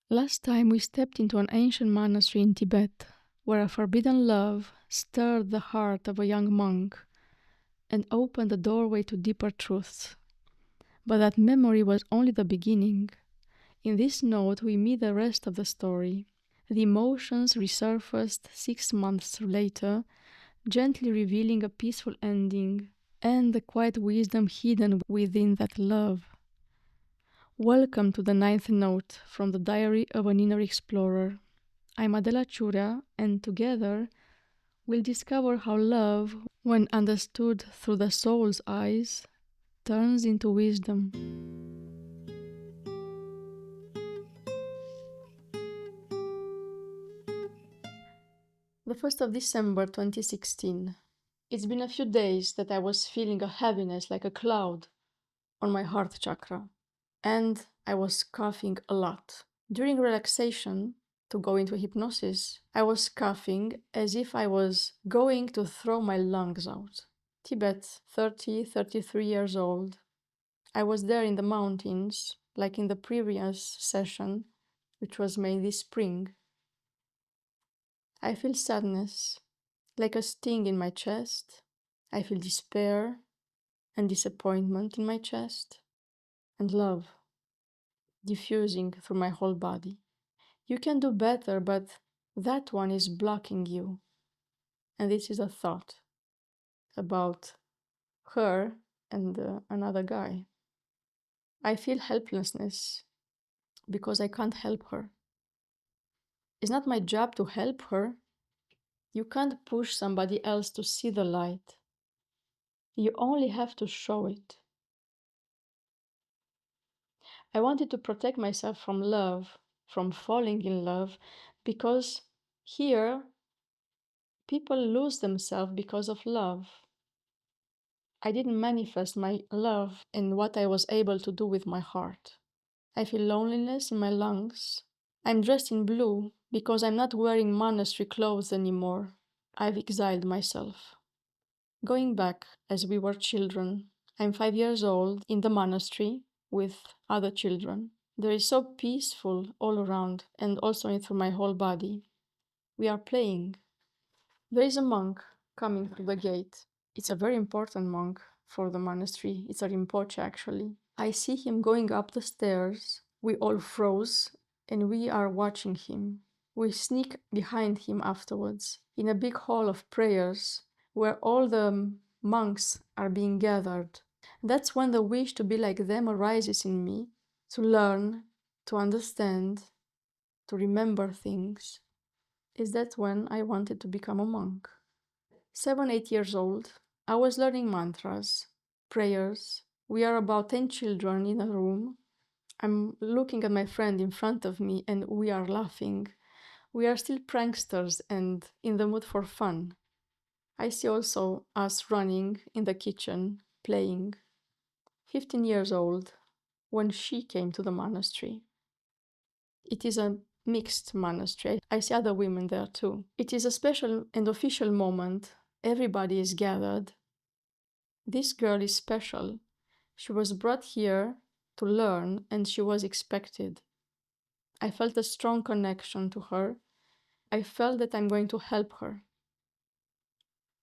Last time we stepped into an ancient monastery in Tibet, where a forbidden love stirred the heart of a young monk and opened the doorway to deeper truths. But that memory was only the beginning. In this note, we meet the rest of the story. The emotions resurfaced 6 months later, gently revealing a peaceful ending and the quiet wisdom hidden within that love. Welcome to the ninth note from the Diary of an Inner Explorer. I'm Adela Ciurea, and together we'll discover how love, when understood through the soul's eyes, turns into wisdom. The 1st of December 2016. It's been a few days that I was feeling a heaviness like a cloud on my heart chakra, and I was coughing a lot. During relaxation, to go into hypnosis, I was coughing as if I was going to throw my lungs out. Tibet, 33 years old. I was there in the mountains, like in the previous session, which was made this spring. I feel sadness, like a sting in my chest. I feel despair and disappointment in my chest, and love diffusing through my whole body. You can do better, but that one is blocking you. And this is a thought about her and another guy. I feel helplessness because I can't help her. It's not my job to help her. You can't push somebody else to see the light. You only have to show it. I wanted to protect myself from love, from falling in love, because here people lose themselves because of love. I didn't manifest my love in what I was able to do with my heart. I feel loneliness in my lungs. I'm dressed in blue because I'm not wearing monastery clothes anymore. I've exiled myself. Going back as we were children, I'm 5 years old in the monastery with other children. There is so peaceful all around and also through my whole body. We are playing. There is a monk coming through the gate. It's a very important monk for the monastery. It's a Rinpoche actually. I see him going up the stairs. We all froze and we are watching him. We sneak behind him afterwards in a big hall of prayers where all the monks are being gathered. That's when the wish to be like them arises in me, to learn, to understand, to remember things. Is that when I wanted to become a monk? 7, 8 years old, I was learning mantras, prayers. We are about 10 children in a room. I'm looking at my friend in front of me and we are laughing. We are still pranksters and in the mood for fun. I see also us running in the kitchen, playing. 15 years old, when she came to the monastery. It is a mixed monastery. I see other women there too. It is a special and official moment. Everybody is gathered. This girl is special. She was brought here to learn and she was expected. I felt a strong connection to her. I felt that I'm going to help her.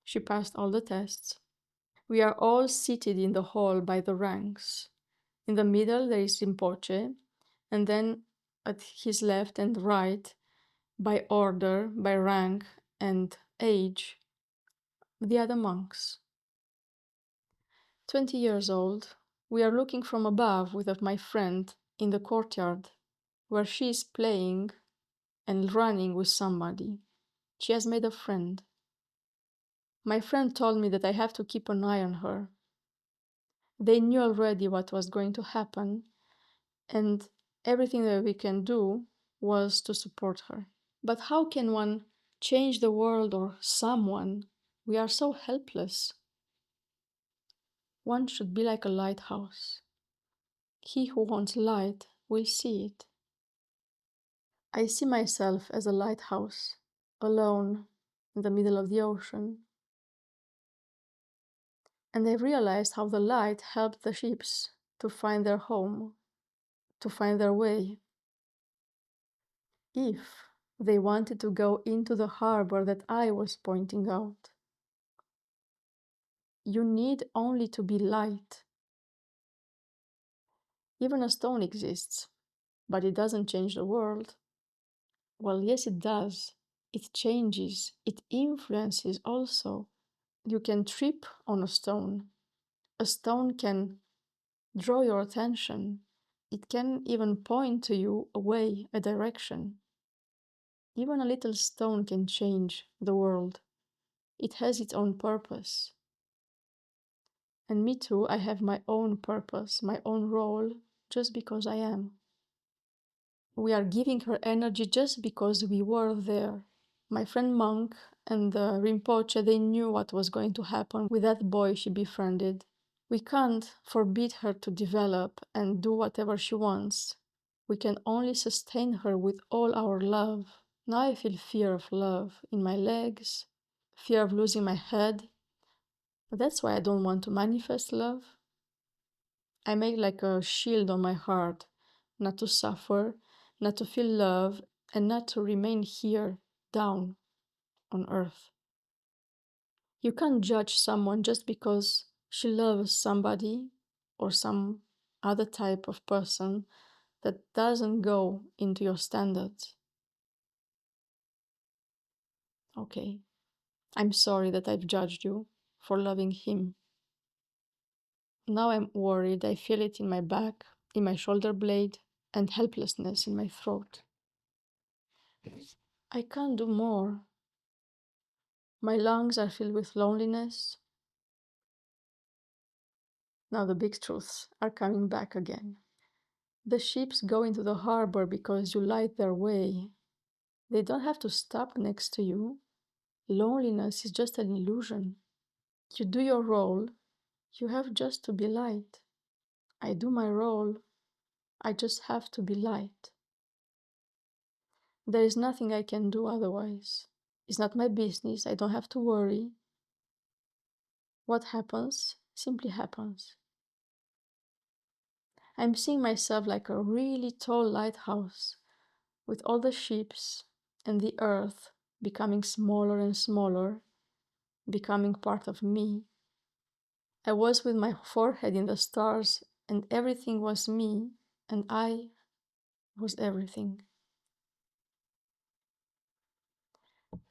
She passed all the tests. We are all seated in the hall by the ranks. In the middle there is Rinpoche, and then at his left and right, by order, by rank and age, the other monks. 20 years old, we are looking from above with my friend in the courtyard, where she is playing and running with somebody. She has made a friend. My friend told me that I have to keep an eye on her. They knew already what was going to happen, and everything that we can do was to support her. But how can one change the world or someone? We are so helpless. One should be like a lighthouse. He who wants light will see it. I see myself as a lighthouse, alone in the middle of the ocean. And I realized how the light helped the ships to find their home, to find their way. if they wanted to go into the harbor that I was pointing out. You need only to be light. Even a stone exists, but it doesn't change the world. Well, yes, it does. It changes, it influences also. You can trip on a stone. A stone can draw your attention. It can even point to you a way, a direction. Even a little stone can change the world. It has its own purpose. And me too, I have my own purpose, my own role, just because I am. We are giving her energy just because we were there. My friend Monk and the Rinpoche, they knew what was going to happen with that boy she befriended. We can't forbid her to develop and do whatever she wants. We can only sustain her with all our love. Now I feel fear of love in my legs, fear of losing my head. That's why I don't want to manifest love. I make like a shield on my heart, not to suffer, not to feel love, and not to remain here, down on earth. You can't judge someone just because she loves somebody or some other type of person that doesn't go into your standards. Okay, I'm sorry that I've judged you for loving him. Now I'm worried, I feel it in my back, in my shoulder blade, and helplessness in my throat. I can't do more. My lungs are filled with loneliness. Now the big truths are coming back again. The ships go into the harbor because you light their way. They don't have to stop next to you. Loneliness is just an illusion. You do your role, you have just to be light. I do my role, I just have to be light. There is nothing I can do otherwise. It's not my business, I don't have to worry. What happens simply happens. I'm seeing myself like a really tall lighthouse, with all the ships and the earth becoming smaller and smaller, becoming part of me. I was with my forehead in the stars, and everything was me, and I was everything.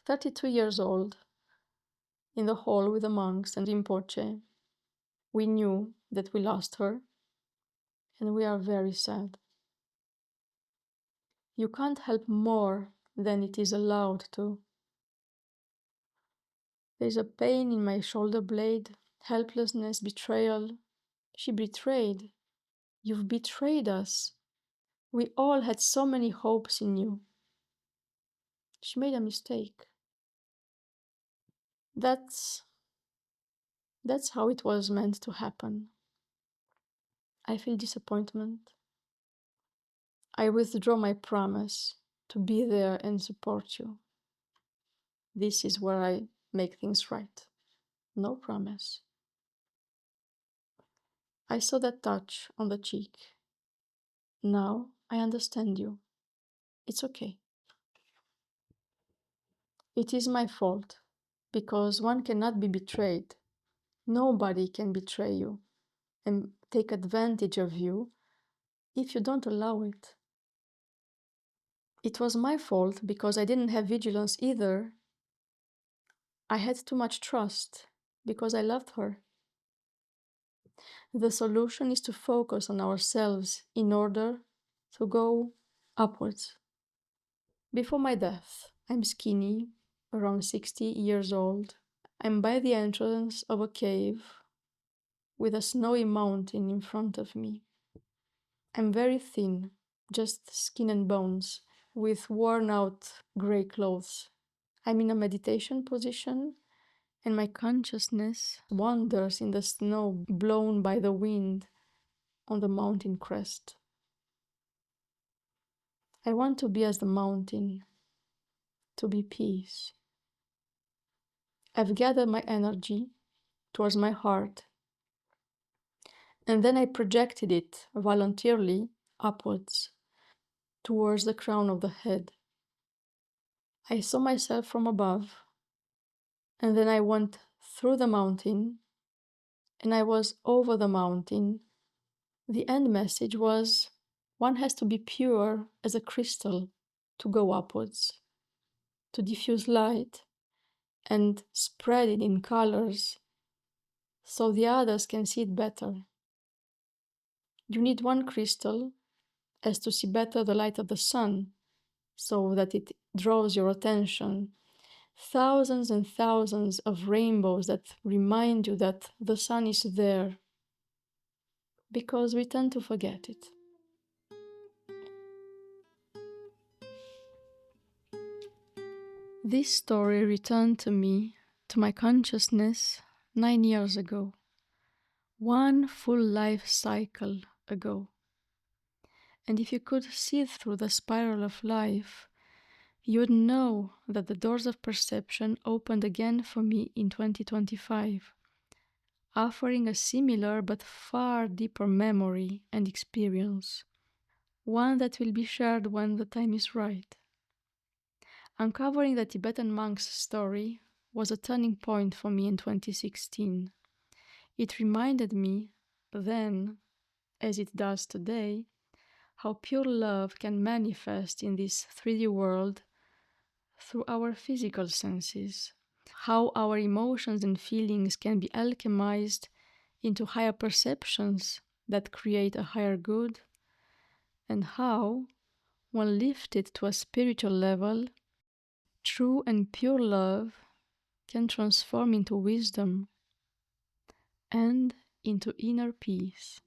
32 years old, in the hall with the monks and Rinpoche, we knew that we lost her, and we are very sad. You can't help more than it is allowed to. There's a pain in my shoulder blade, helplessness, betrayal. She betrayed. You've betrayed us. We all had so many hopes in you. She made a mistake. That's how it was meant to happen. I feel disappointment. I withdraw my promise to be there and support you. This is where I make things right. No promise. I saw that touch on the cheek. Now I understand you. It's okay. It is my fault, because one cannot be betrayed. Nobody can betray you and take advantage of you if you don't allow it. It was my fault because I didn't have vigilance either. I had too much trust because I loved her. The solution is to focus on ourselves in order to go upwards. Before my death, I'm skinny, around 60 years old. I'm by the entrance of a cave with a snowy mountain in front of me. I'm very thin, just skin and bones, with worn out grey clothes. I'm in a meditation position, and my consciousness wanders in the snow blown by the wind on the mountain crest. I want to be as the mountain, to be peace. I've gathered my energy towards my heart, and then I projected it voluntarily upwards, towards the crown of the head. I saw myself from above, and then I went through the mountain, and I was over the mountain. The end message was one has to be pure as a crystal to go upwards, to diffuse light and spread it in colors so the others can see it better. You need one crystal as to see better the light of the sun so that it draws your attention. Thousands and thousands of rainbows that remind you that the sun is there, because we tend to forget it. This story returned to me, to my consciousness, 9 years ago, one full life cycle ago. And if you could see through the spiral of life, you would know that the doors of perception opened again for me in 2025, offering a similar but far deeper memory and experience, one that will be shared when the time is right. Uncovering the Tibetan monk's story was a turning point for me in 2016. It reminded me then, as it does today, how pure love can manifest in this 3D world through our physical senses, how our emotions and feelings can be alchemized into higher perceptions that create a higher good, and how, when lifted to a spiritual level, true and pure love can transform into wisdom and into inner peace.